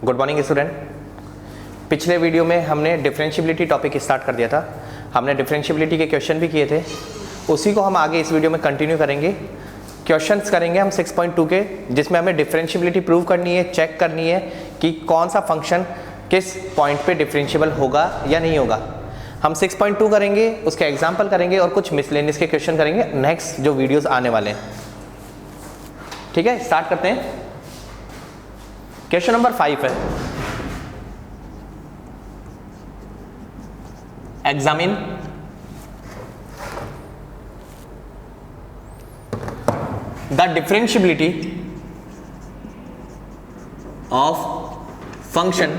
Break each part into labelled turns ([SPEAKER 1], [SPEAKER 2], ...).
[SPEAKER 1] Good morning student. पिछले video में हमने डिफरेंशियबिलिटी टॉपिक स्टार्ट कर दिया था। हमने डिफरेंशियबिलिटी के क्वेश्चन भी किए थे, उसी को हम आगे इस वीडियो में कंटिन्यू करेंगे। क्वेश्चंस करेंगे हम 6.2 के, जिसमें हमें डिफरेंशियबिलिटी प्रूव करनी है, चेक करनी है कि कौन सा फंक्शन किस पॉइंट पे डिफरेंशिएबल होगा या नहीं होगा। हम 6.2 करेंगे, उसके एग्जाम्पल करेंगे और कुछ मिसलेनियस के क्वेश्चन करेंगे नेक्स्ट जो वीडियोस आने वाले हैं। ठीक है, स्टार्ट करते हैं। क्वेश्चन नंबर 5 है, examine the differentiability of function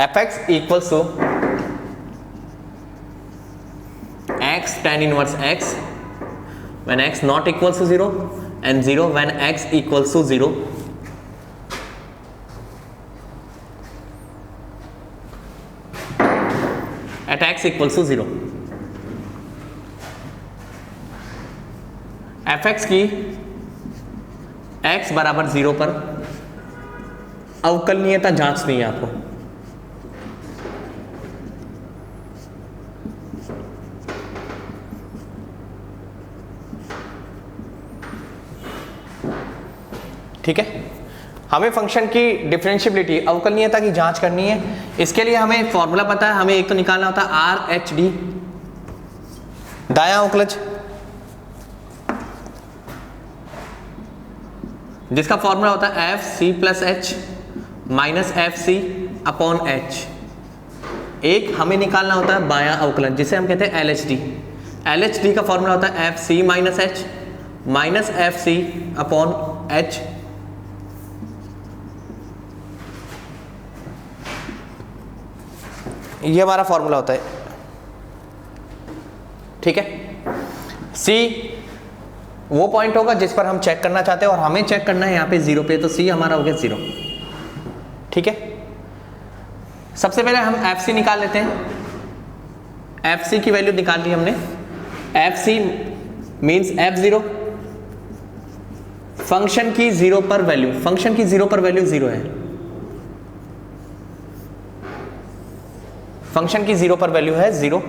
[SPEAKER 1] fx equals to x tan inverse x when x not equals to 0 and 0 when x equals to 0. At x equals to 0, fx की x बराबर 0 पर अवकलनीयता जांचनी है आपको। ठीक है, हमें फंक्शन की डिफरेंशियबिलिटी अवकलनीयता की जांच करनी है। इसके लिए हमें एक फॉर्मूला पता है, हमें एक तो निकालना होता है आर एच डी, दायां अवकलज, जिसका फॉर्मूला होता है F C plus H minus F C upon H. एक हमें निकालना होता है बायां अवकलन, जिसे हम कहते हैं L H D. L H D का फॉर्मूला होता है F C minus H minus F C upon H. ये हमारा फॉर्मूला होता है। ठीक है, सी वो पॉइंट होगा जिस पर हम चेक करना चाहते हैं और हमें चेक करना है यहाँ पे 0 पे, तो सी हमारा हो गया 0। ठीक है, सबसे पहले हम एफ सी निकाल लेते हैं। एफ सी की वैल्यू निकाल ली हमने। F C means F0, function की 0 पर वैल्यू, फंक्शन की 0 पर वैल्यू 0 है, फंक्शन की 0 पर वैल्यू है 0।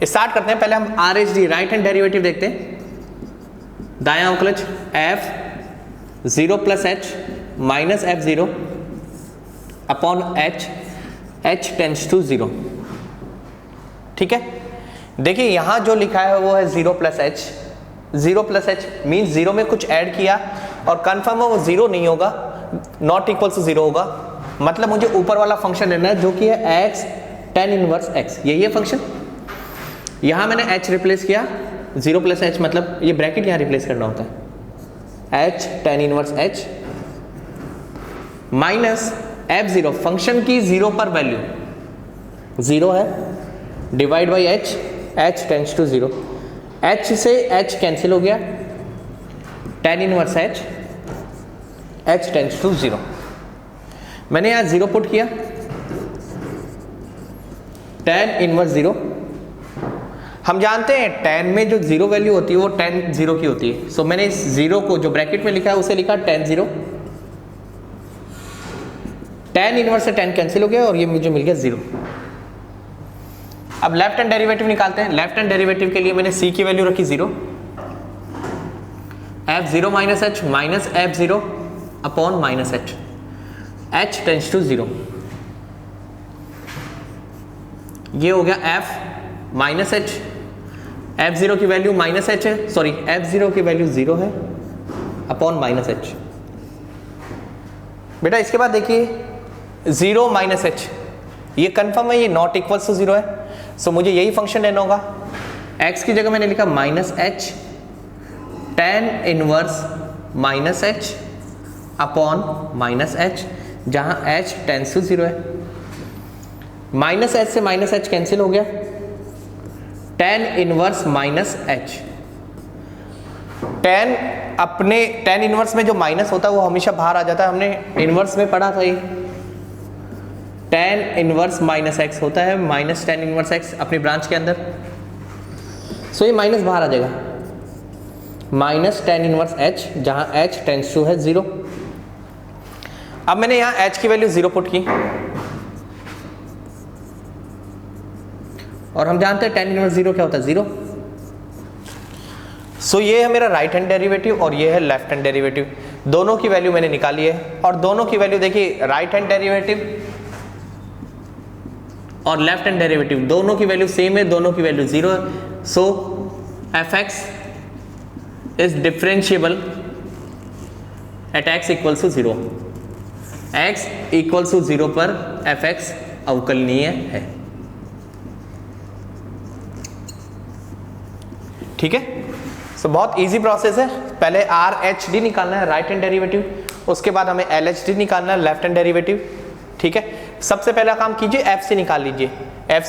[SPEAKER 1] स्टार्ट करते हैं, पहले हम R H D right hand derivative देखते हैं। दायां अवकलज F 0 plus H minus F 0 upon H, H tends to 0। ठीक है, देखिए यहां जो लिखा है वो है 0 plus H. 0 plus H means 0 में कुछ ऐड किया और कंफर्म है वो 0 नहीं होगा, नॉट इक्वल टू 0 होगा। मतलब मुझे ऊपर वाला फंक्शन लेना है जो कि है एक्स tan इनवर्स x, यही है फंक्शन। यहां मैंने h रिप्लेस किया, 0 प्लस एच, मतलब ये ब्रैकेट यहां रिप्लेस करना होता है, h tan inverse h minus f0, function की 0 पर वैल्यू 0 है, divide by h, h tends to 0। h से h कैंसिल हो गया, tan inverse h, h tends to 0। मैंने यहां 0 पुट किया, tan इनवर्स 0। हम जानते हैं tan में जो 0 वैल्यू होती है वो tan 0 की होती है। सो मैंने इस 0 को जो ब्रैकेट में लिखा है उसे लिखा tan 0। tan इनवर्स से tan कैंसिल हो गया और ये मुझे मिल गया 0। अब लेफ्ट हैंड डेरिवेटिव निकालते हैं। लेफ्ट हैंड डेरिवेटिव के लिए मैंने c की वैल्यू रखी 0, f0 minus H minus f0 upon minus H, h tends to 0। ये हो गया f माइनस एच, f0 की वैल्यू माइनस एच है, सॉरी f0 की वैल्यू 0 है अपॉन माइनस एच। बेटा इसके बाद देखिए 0 माइनस एच, ये कंफर्म है ये नॉट इक्वल्स टू 0 है। सो मुझे यही फंक्शन लेना होगा। x की जगह मैंने लिखा minus H tan inverse minus H upon minus H, जहां h टेंड्स टू 0 है। माइनस एच से माइनस एच कैंसिल हो गया, tan inverse minus H. tan inverse में जो माइनस होता है वो हमेशा बाहर आ जाता है, हमने इनवर्स में पढ़ा था ये। tan इनवर्स माइनस एक्स होता है, माइनस tan इनवर्स एक्स अपनी ब्रांच के अंदर। सो ये माइनस बाहर आ जाएगा। माइनस टेन इनवर्स एच, जहां एच टेंस टू है 0। अब मैंने यहां एच की वैल्यू 0 पुट की और हम जानते हैं टेन इनवर्स 0 क्या होता है, 0। सो ये है मेरा राइट हैंड डेरिवेटिव और ये है लेफ्ट हैंड डेरिवेटिव। दोनों की वैल्यू मैंने निकाली है और दोनों की वैल्यू देखिए, राइट हैंड डेरिवेटिव और लेफ्ट हैंड डेरिवेटिव दोनों की वैल्यू सेम है, दोनों की वैल्यू 0 है। So f x is differentiable at x equals to 0। X equals to 0 पर एफ एक्स अवकलनीय है। ठीक है, सो बहुत इजी प्रोसेस है। पहले आर एच डी निकालना है राइट हैंड डेरिवेटिव, उसके बाद हमें एल एच डी निकालना है लेफ्ट हैंड डेरिवेटिव। ठीक है, सबसे पहला काम कीजिए एफ सी निकाल लीजिए। एफ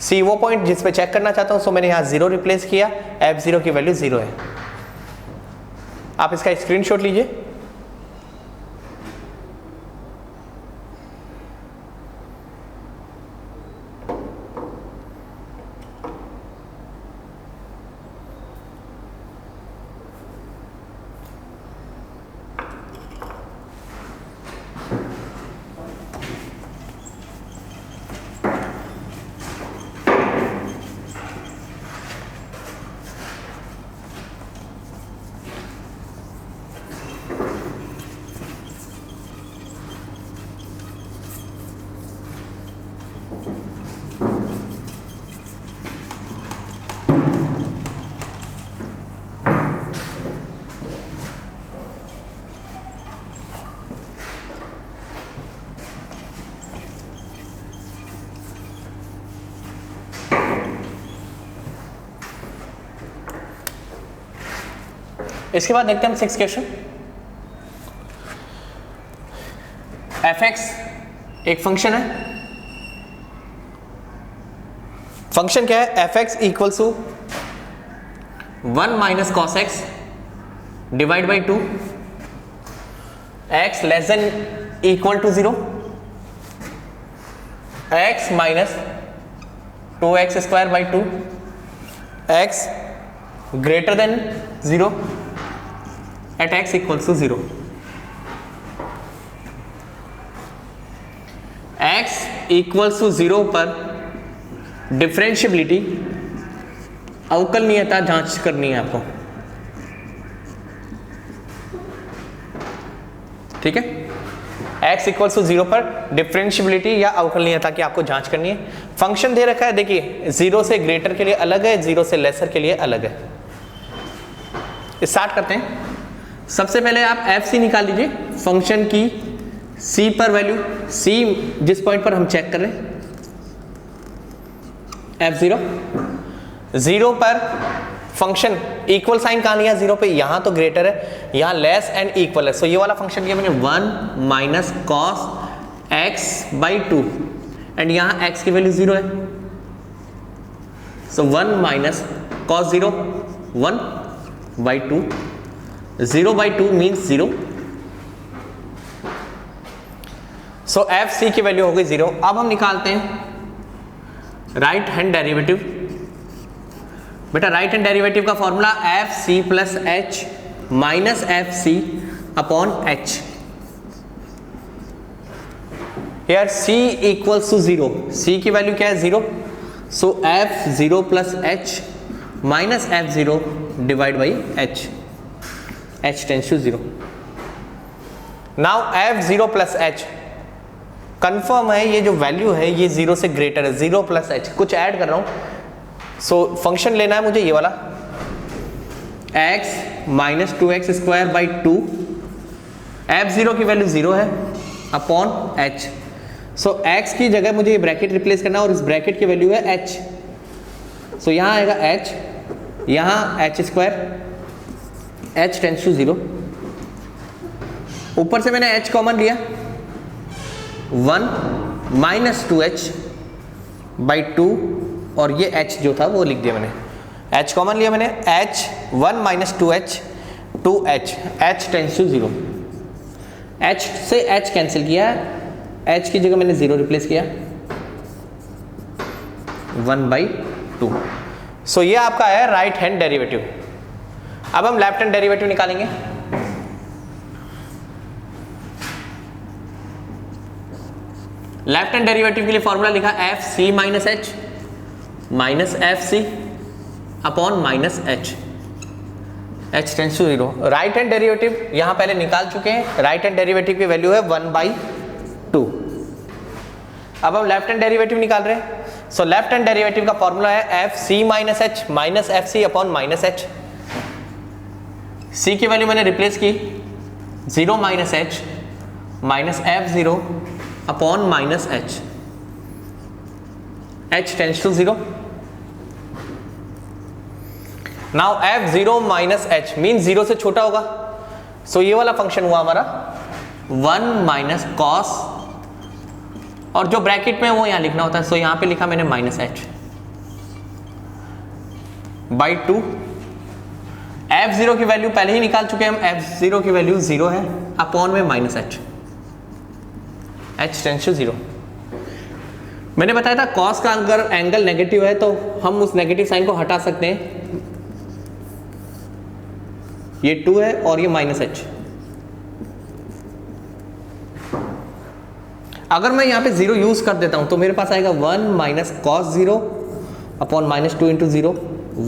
[SPEAKER 1] सी वो पॉइंट जिस पे चेक करना चाहता हूं, सो मैंने यहां 0 रिप्लेस किया, एफ 0 की वैल्यू 0 है। आप इसका स्क्रीनशॉट लीजिए। इसके बाद देखते हैं हम 6 क्वेश्चन। एफ एक्स एक फंक्शन है। फंक्शन क्या है, F X equal to 1 minus cos X divide by 2, X less than equal to 0, X minus 2x square by 2, X greater than 0 at x equals to 0। x equals to 0 पर differentiability अवकलनीयता जांच करनी है आपको। ठीक है, x equals to 0 पर differentiability या अवकलनीयता की आपको जांच करनी है। फंक्शन दे रखा है, देखिए 0 से ग्रेटर के लिए अलग है, 0 से लेसर के लिए अलग है। स्टार्ट करते हैं। सबसे पहले आप एफ सी निकाल लीजिए फंक्शन की सी पर वैल्यू, सी जिस पॉइंट पर हम चेक कर रहे हैं, एफ 0 पर फंक्शन इक्वल साइन कहां लिया, 0 पे, यहां तो ग्रेटर है, यहां लेस एंड इक्वल है। सो ये वाला फंक्शन लिया मैंने 1 minus cos X by 2 and यहां एक्स की वैल्यू 0 है। So 1 minus cos 0 1 by 2, 0 by 2 means 0। So F C की वैल्यू हो गई 0। अब हम निकालते हैं राइट हैंड डेरिवेटिव। बेटा राइट हैंड डेरिवेटिव का formula F C plus H minus F C upon H. यार सी इक्वल्स टू 0, सी की वैल्यू क्या है 0। So f 0 plus H minus F 0 divide by h, h tends to 0। Now f 0 plus h confirm है, ये जो value है ये 0 से ग्रेटर है, 0 प्लस एच। कुछ ऐड कर रहा हूं, सो फंक्शन लेना है मुझे ये वाला, x minus 2x square by 2, f 0 की वैल्यू 0 है अपॉन h। सो x की जगह मुझे ये ब्रैकेट रिप्लेस करना है और इस ब्रैकेट की वैल्यू है h। सो यहां आएगा h, यहां h square, h tends to 0। ऊपर से मैंने h कॉमन लिया, 1 माइनस 2h बाई 2 और ये h जो था वो लिख दिया मैंने, h कॉमन लिया मैंने, h 1 minus 2h 2h, h tends to 0। h से h कैंसिल किया, h की जगह मैंने 0 रिप्लेस किया, 1 बाई 2। सो ये आपका है राइट हैंड डेरिवेटिव। अब हम लेफ्ट हैंड डेरिवेटिव निकालेंगे। लेफ्ट हैंड डेरिवेटिव के लिए फॉर्मूला लिखा F C minus H minus F C upon minus H, H tends to 0। Right hand derivative यहां पहले निकाल चुके हैं, राइट हैंड डेरिवेटिव की वैल्यू है 1/2। अब हम लेफ्ट हैंड डेरिवेटिव निकाल रहे हैं। सो लेफ्ट हैंड डेरिवेटिव का फॉर्मूला है F C minus H minus F C upon minus H. C की वैल्यू मैंने रिप्लेस की 0 minus H minus F 0 upon minus H, H tends to 0। Now F 0 minus H mean 0 से छोटा होगा। सो ये वाला फंक्शन हुआ हमारा 1 माइनस कॉस, और जो ब्रैकेट में वो यहां लिखना होता है। सो यहां पे लिखा मैंने माइनस एच बाई 2। f0 की वैल्यू पहले ही निकाल चुके हैं हम, f0 की वैल्यू 0 है अपॉन में minus H, H tends to 0। मैंने बताया था कॉस का अगर एंगल नेगेटिव है तो हम उस नेगेटिव साइन को हटा सकते हैं। ये 2 है और ये माइनस एच। अगर मैं यहां पे 0 यूज कर देता हूं तो मेरे पास आएगा 1 minus cos 0 upon minus 2 into 0,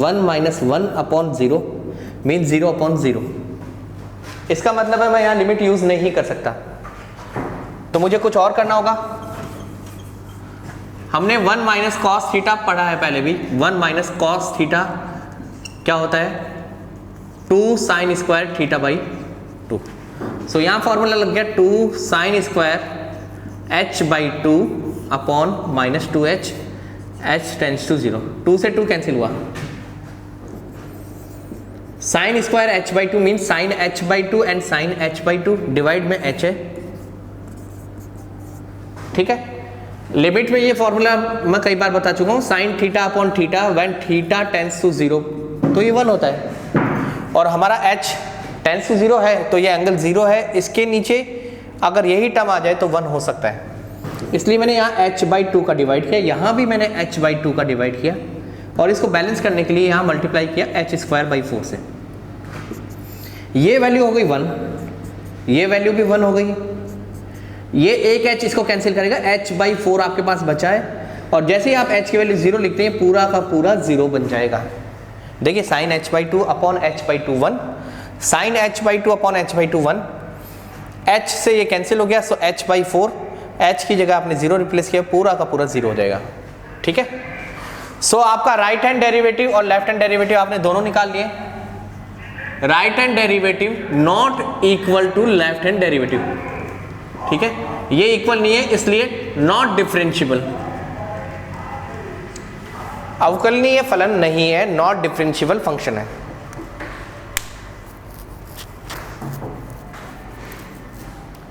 [SPEAKER 1] 1 minus 1 upon 0 mean 0 upon 0। इसका मतलब है मैं यहां लिमिट यूज नहीं कर सकता, तो मुझे कुछ और करना होगा। हमने 1 माइनस कॉस थीटा पढ़ा है पहले भी। 1 माइनस कॉस थीटा क्या होता है 2 sine square theta by 2। So यहां फॉर्मूला लग गया 2 sine square h by 2 upon minus 2h, h tends to 0। 2 से 2 कैंसिल हुआ। Sine square h by 2 mean sine h by 2 and sine h by 2 divide में h है, ठीक है। Limit में ये फॉर्मूला मैं कई बार बता चुका हूं, sine theta upon theta when theta tends to 0 तो ये 1 होता है, और हमारा h टेंस टू 0 है तो ये एंगल 0 है। इसके नीचे अगर यही टर्म आ जाए तो 1 हो सकता है, इसलिए मैंने यहाँ h बाई 2 का डिवाइड किया, यहाँ भी मैंने h बाई 2 का डिवाइड किया, और इसको बैलेंस करने के लिए यहाँ मल्टीप्लाई किया h स्क्वायर बाई 4 से। ये वैल्यू हो गई 1, ये वैल्यू भी 1 हो गई। ये एक h इसको कैंसिल करेगा, h बाई 4 आपके पास बचा है, और जैसे ही आप h की वैल्यू 0 लिखते हैं पूरा का पूरा 0 बन जाएगा। देखिए sine h by 2 upon h by 2 1, sine h by 2 upon h by 2 1, h से ये कैंसिल हो गया। सो h बाई 4, h की जगह आपने 0 रिप्लेस किया, पूरा का पूरा 0 हो जाएगा, ठीक है। सो आपका राइट हैंड डेरिवेटिव और लेफ्ट हैंड डेरिवेटिव आपने दोनों निकाल लिए। Right hand derivative not equal to left hand derivative, ठीक है। ये इक्वल नहीं है इसलिए नॉट डिफरेंशिएबल, अवकलनीय फलन नहीं है, नॉट डिफरेंशिएबल फंक्शन है।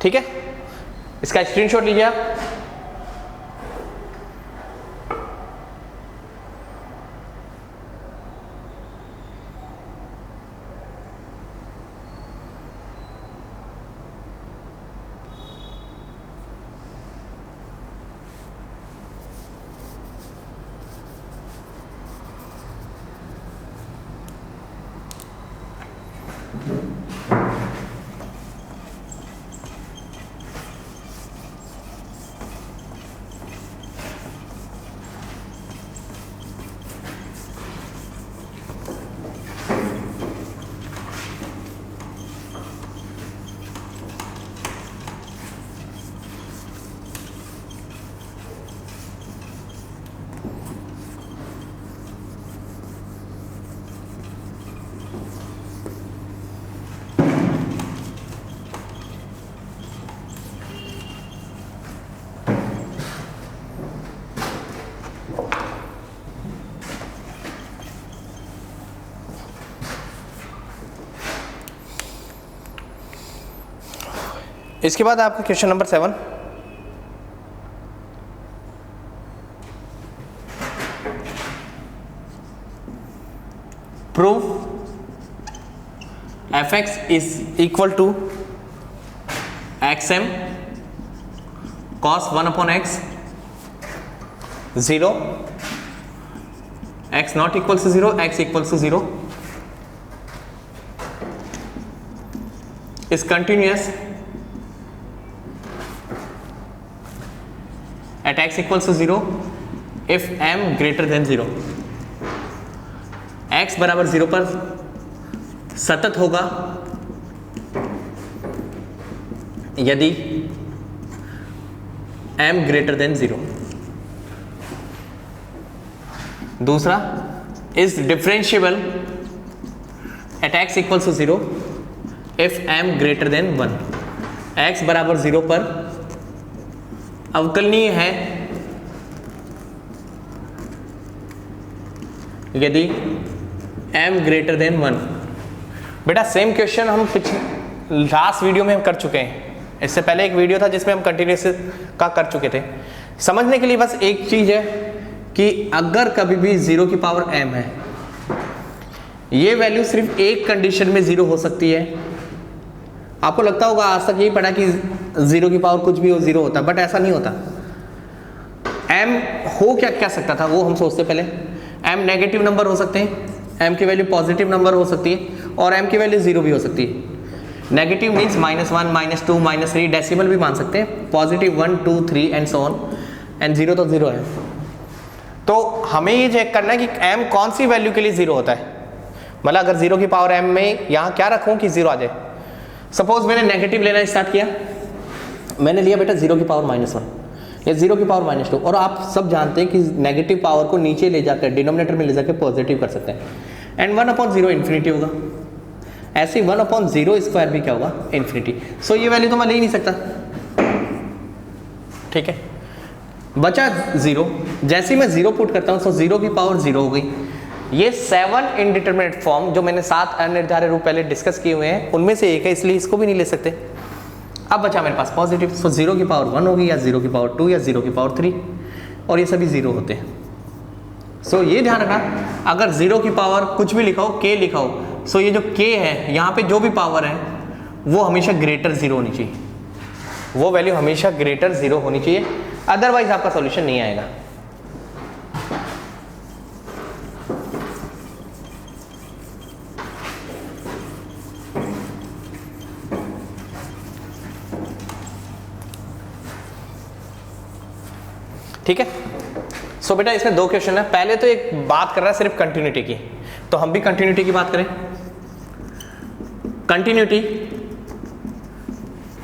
[SPEAKER 1] ठीक है, इसका स्क्रीनशॉट लीजिए आप। इसके बाद आपका question number 7, prove fx is equal to xm cos 1 upon x 0, x not equals to 0, x equals to 0। is continuous at x equals to 0 if m greater than 0। x बराबर 0 पर सतत होगा यदि m ग्रेटर देन 0। दूसरा is differentiable at x equals to 0 if m greater than 1। x बराबर 0 पर अवकलनीय है यदि m ग्रेटर देन 1। बेटा सेम क्वेश्चन हम लास्ट वीडियो में हम कर चुके हैं। इससे पहले एक वीडियो था जिसमें हम कंटिन्यूस का कर चुके थे। समझने के लिए बस एक चीज है कि अगर कभी भी 0 की पावर m है, ये वैल्यू सिर्फ एक कंडीशन में 0 हो सकती है। आपको लगता होगा आज तक यही पढ़ा कि 0 की पावर कुछ भी हो 0 होता है, बट ऐसा नहीं होता। m हो क्या सकता था वो हम सोचते पहले। m नेगेटिव नंबर हो सकते हैं, m की वैल्यू पॉजिटिव नंबर हो सकती है और m की वैल्यू 0 भी हो सकती है। नेगेटिव मीन्स -1, -2, -3, डेसिमल भी मान सकते हैं। Positive 1, 2, 3 and so on, and 0 तो 0 है। तो हमें ये चेक करना है कि m कौन सी वैल्यू के लिए 0 होता है। मतलब अगर 0 की पावर m में यहाँ क्या रखूँ कि 0 आ जाए। सपोज मैंने नेगेटिव लेना स्टार्ट किया, मैंने लिया बेटा 0 की पावर -1 या 0 की पावर -2, और आप सब जानते हैं कि नेगेटिव पावर को नीचे ले जाकर डिनोमिनेटर में ले जाकर पॉजिटिव कर सकते हैं, एंड 1/0 इन्फिनिटी होगा। ऐसे 1/0 स्क्वायर भी क्या होगा, इन्फिनिटी। सो ये वैल्यू तो मैं ले ही नहीं सकता, ठीक है। बचा 0, जैसे ही मैं 0 पुट करता हूँ तो 0 की पावर 0 हो गई। ये 7 इनडिटरमिनेट फॉर्म जो मैंने 7 अनिर्धारित रूप पहले डिस्कस किए हुए हैं उनमें से एक है, इसलिए इसको भी नहीं ले सकते। अब बचा मेरे पास पॉजिटिव, सो 0 की पावर 1 होगी या 0 की पावर 2 या 0 की पावर 3, और ये सभी 0 होते हैं। सो ये ध्यान रखना, अगर 0 की पावर कुछ भी लिखा हो, k लिखा हो, सो ये जो k है यहाँ पे जो भी पावर है वो हमेशा ग्रेटर 0 होनी चाहिए, वो वैल्यू हमेशा ग्रेटर 0 होनी चाहिए, अदरवाइज आपका सॉल्यूशन नहीं आएगा। ठीक है। सो बेटा इसमें 2 क्वेश्चन है। पहले तो एक बात कर रहा है सिर्फ कंटिन्यूटी की, तो हम भी कंटिन्यूटी की बात करें। कंटिन्यूटी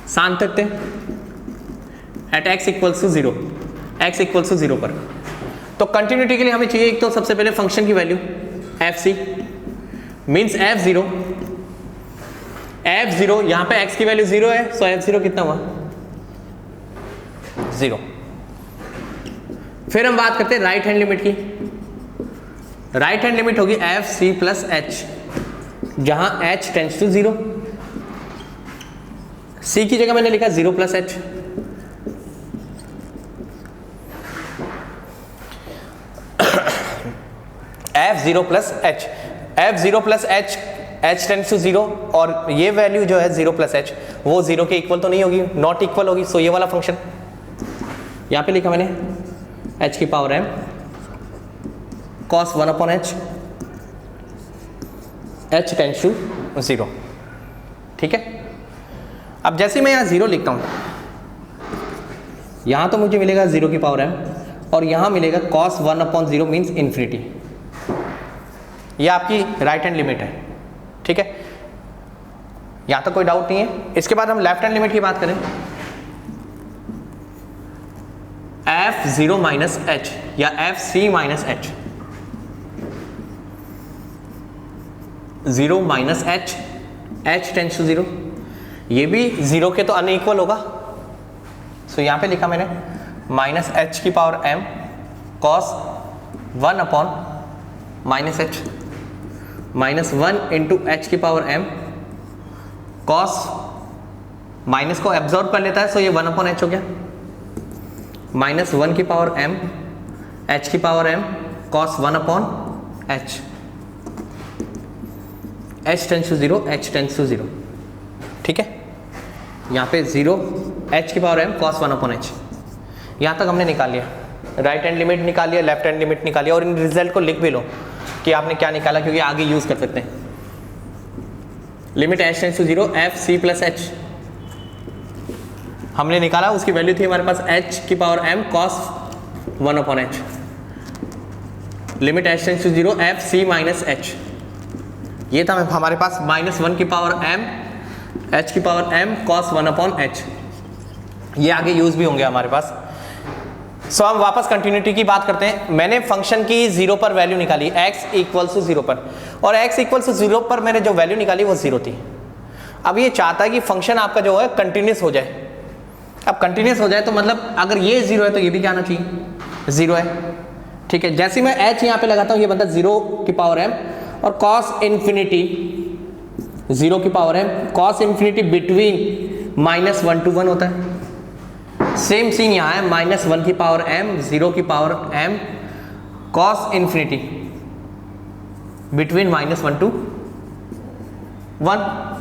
[SPEAKER 1] सार्थकता at x equals to 0, x equals to 0 पर। तो कंटिन्यूटी के लिए हमें चाहिए एक तो सबसे पहले फंक्शन की वैल्यू fc मीन्स f0, यहां पे x की वैल्यू 0 है, सो f0 कितना हुआ, 0। फिर हम बात करते हैं राइट हैंड लिमिट की। राइट हैंड लिमिट होगी fc प्लस h, जहां h टेंड्स टू 0। c की जगह मैंने लिखा 0 plus h। f0 plus h, f0 plus h, h tends to 0, और ये वैल्यू जो है 0 प्लस h वो 0 के इक्वल तो नहीं होगी, नॉट इक्वल होगी। सो ये वाला फंक्शन यहां पे लिखा मैंने h की power m cos 1/h, h tends to 0, ठीक है। अब जैसे मैं यहाँ 0 लिखता हूँ, यहाँ तो मुझे मिलेगा 0 की पावर m और यहाँ मिलेगा cos 1/0 मीन्स इन्फिनिटी। ये आपकी राइट हैंड लिमिट है, ठीक है। यहाँ तक कोई डाउट नहीं है। इसके बाद हम लेफ्ट हैंड लिमिट की बात करें। f0 माइनस h या fc minus h, 0 minus h, h tends to 0, ये भी 0 के तो अनइक्वल होगा। सो यहाँ पे लिखा मैंने माइनस h की power m cos 1/-h minus 1 into h की पावर m cos, माइनस को एब्जॉर्ब कर लेता है, सो ये 1/h हो गया, माइनस 1 की पावर m h की power m cos 1/h, h tends to 0, h tends to 0, ठीक है। यहाँ पे 0 h की पावर m cos 1/h। यहाँ तक हमने निकाल लिया, राइट हैंड लिमिट निकाल लिया, लेफ्ट हैंड लिमिट निकाल लिया, और इन रिजल्ट को लिख भी लो कि आपने क्या निकाला, क्योंकि आगे यूज कर सकते हैं। Limit h tends to 0 F C plus H हमने निकाला, उसकी वैल्यू थी हमारे पास h की power m cos 1 upon h। Limit h tends to 0 F C minus H, ये था हमारे पास -1 की पावर m h की power m cos 1 upon h। ये आगे यूज भी होंगे हमारे पास। सो हम वापस कंटिन्यूटी की बात करते हैं। मैंने फंक्शन की 0 पर वैल्यू निकाली, x इक्वल टू 0 पर, और x इक्वल टू 0 पर मैंने जो वैल्यू निकाली वो 0 थी। अब ये चाहता है कि फंक्शन आपका जो है कंटिन्यूस हो जाए। अब कंटिन्यूस हो जाए तो मतलब अगर ये 0 है तो ये भी क्या आना चाहिए, 0 है। ठीक है, जैसे मैं h यहाँ पे लगाता हूँ ये बनता है 0 की पावर m, और cos इन्फिनिटी 0 की power m, cos infinity between -1 to 1 होता है। सेम सीन यहाँ है, -1 की पावर m 0 की power m cos infinity between -1 to 1।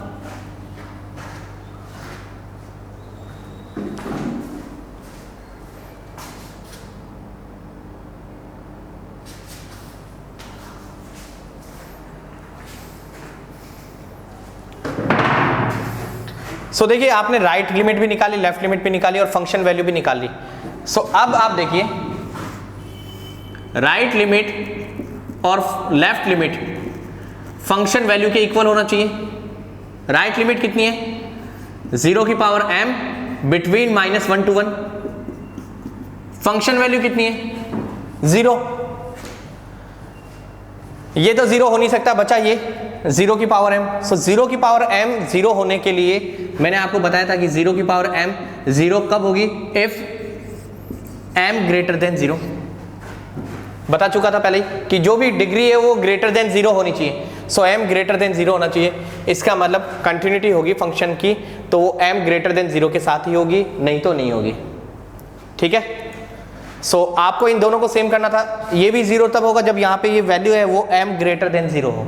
[SPEAKER 1] सो देखिए आपने राइट लिमिट भी निकाली, लेफ्ट लिमिट भी निकाली और फंक्शन वैल्यू भी निकाली। सो अब आप देखिए राइट लिमिट और लेफ्ट लिमिट फंक्शन वैल्यू के इक्वल होना चाहिए। राइट लिमिट कितनी है, 0 की power m between -1 to 1। Function value कितनी है, 0। ये तो 0 हो नहीं सकता, बचा ये 0 की पावर m। सो 0 की पावर m 0 होने के लिए मैंने आपको बताया था कि 0 की पावर m 0 कब होगी, इफ m ग्रेटर देन 0। बता चुका था पहले ही कि जो भी डिग्री है वो ग्रेटर देन 0 होनी चाहिए। सो m ग्रेटर देन 0 होना चाहिए। इसका मतलब कंटिन्यूटी होगी फंक्शन की, तो वो m ग्रेटर देन 0 के साथ ही होगी, नहीं तो नहीं होगी। ठीक है, सो आपको इन दोनों को सेम करना था। ये भी 0 तब होगा जब यहाँ पे ये वैल्यू है वो m ग्रेटर देन 0 हो।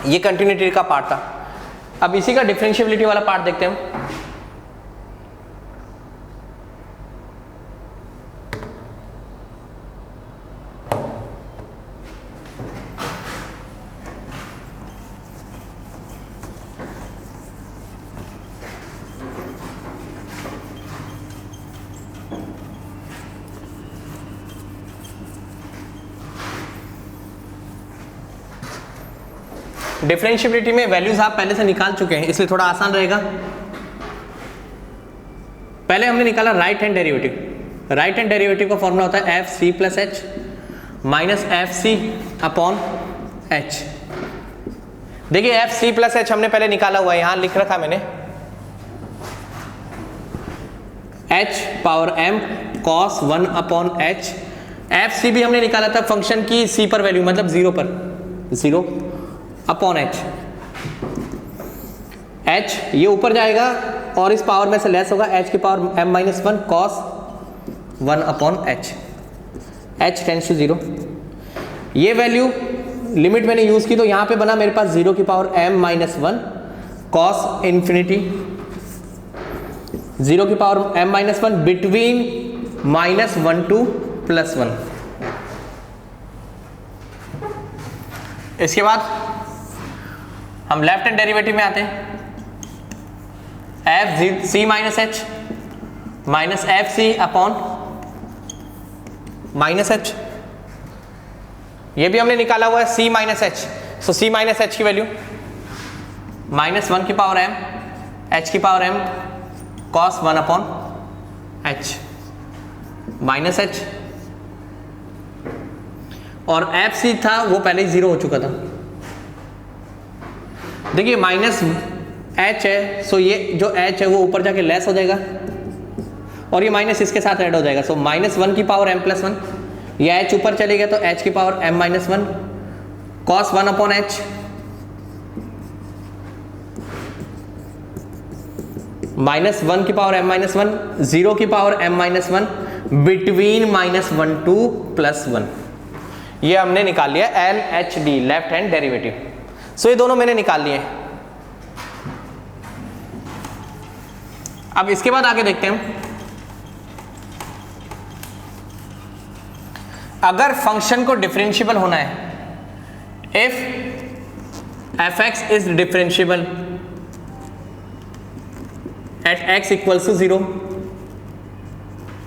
[SPEAKER 1] ये कंटिन्यूटी का पार्ट था। अब इसी का डिफरेंशिएबिलिटी वाला पार्ट देखते हैं हम। डिफरेंशिएबिलिटी में वैल्यूज आप पहले से निकाल चुके हैं, इसलिए थोड़ा आसान रहेगा। पहले हमने निकाला right hand derivative. Right hand derivative का फॉर्मूला होता है F C plus H minus F C upon H. देखिए एफ सी प्लस एच हमने पहले निकाला हुआ है, यहां लिख रखा मैंने H power M cos 1 upon H. F C भी हमने निकाला था फंक्शन की सी पर वैल्यू, मतलब 0 पर, 0 अपॉन एच। एच ये ऊपर जाएगा और इस पावर में से लेस होगा, एच की power m minus 1 cos 1 upon H. H tends to 0। ये वैल्यू लिमिट मैंने यूज की तो यहां पे बना मेरे पास 0 की power m minus 1 cos infinity 0 की power m minus 1 between -1 to +1। इसके बाद हम लेफ्ट हैंड डेरिवेटिव में आते हैं। F C minus H minus F C upon minus H. ये भी हमने निकाला हुआ है C minus H. So C minus H की वैल्यू -1 की पावर m एच की power m cos 1 upon H minus H. और एफ सी था वो पहले ही 0 हो चुका था। देखिए माइनस एच है, सो ये जो एच है वो ऊपर जाके लेस हो जाएगा और ये माइनस इसके साथ ऐड हो जाएगा। सो -1 की पावर m प्लस 1, ये एच ऊपर चले गया तो एच की power m minus 1 cos 1 upon H -1 की पावर m माइनस 1 0 की power m minus 1 between -1 to +1। ये हमने निकाल लिया LHD लेफ्ट हैंड डेरिवेटिव। सो ये दोनों मैंने निकाल लिए। अब इसके बाद आगे देखते हैं, अगर फंक्शन को डिफरेंशिएबल होना है, if F x is differentiable at x equals to 0,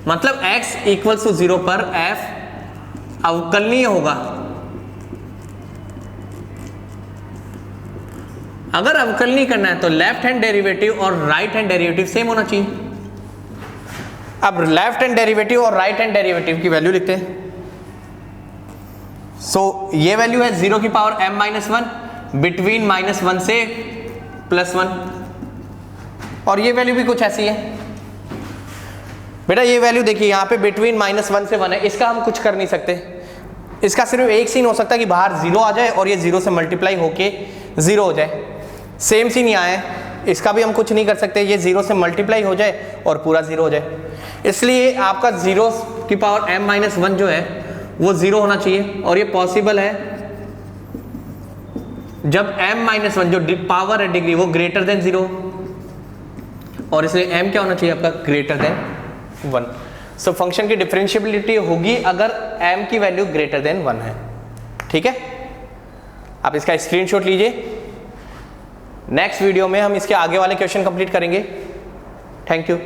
[SPEAKER 1] मतलब x इक्वल्स टू 0 पर f अवकलनीय होगा। अगर अवकलनीय करना है तो लेफ्ट हैंड डेरिवेटिव और राइट हैंड डेरिवेटिव सेम होना चाहिए। अब लेफ्ट हैंड डेरिवेटिव और राइट हैंड डेरिवेटिव की वैल्यू लिखते हैं। ये वैल्यू है 0 की पावर m माइनस 1 बिटवीन -1 से +1, और ये वैल्यू भी कुछ ऐसी है। बेटा ये वैल्यू देखिए यहाँ पे बिटवीन -1 से 1 है, इसका हम कुछ कर नहीं सकते। इसका सिर्फ एक सीन हो सकता है कि बाहर 0 आ जाए और ये 0 से मल्टीप्लाई होके 0 हो जाए। सेम सीन यहाँ है, इसका भी हम कुछ नहीं कर सकते, ये 0 से मल्टीप्लाई हो जाए और पूरा 0 हो जाए। इसलिए आपका 0 की पावर m माइनस 1 जो है वो 0 होना चाहिए, और ये पॉसिबल है जब m माइनस 1 जो पावर है डिग्री वो ग्रेटर देन 0, और इसलिए m क्या होना चाहिए आपका ग्रेटर देन 1। सो फंक्शन की डिफरेंशिएबिलिटी होगी अगर m की वैल्यू ग्रेटर देन 1 है। ठीक है, आप इसका स्क्रीनशॉट लीजिए। नेक्स्ट वीडियो में हम इसके आगे वाले क्वेश्चन कंप्लीट करेंगे। Thank you.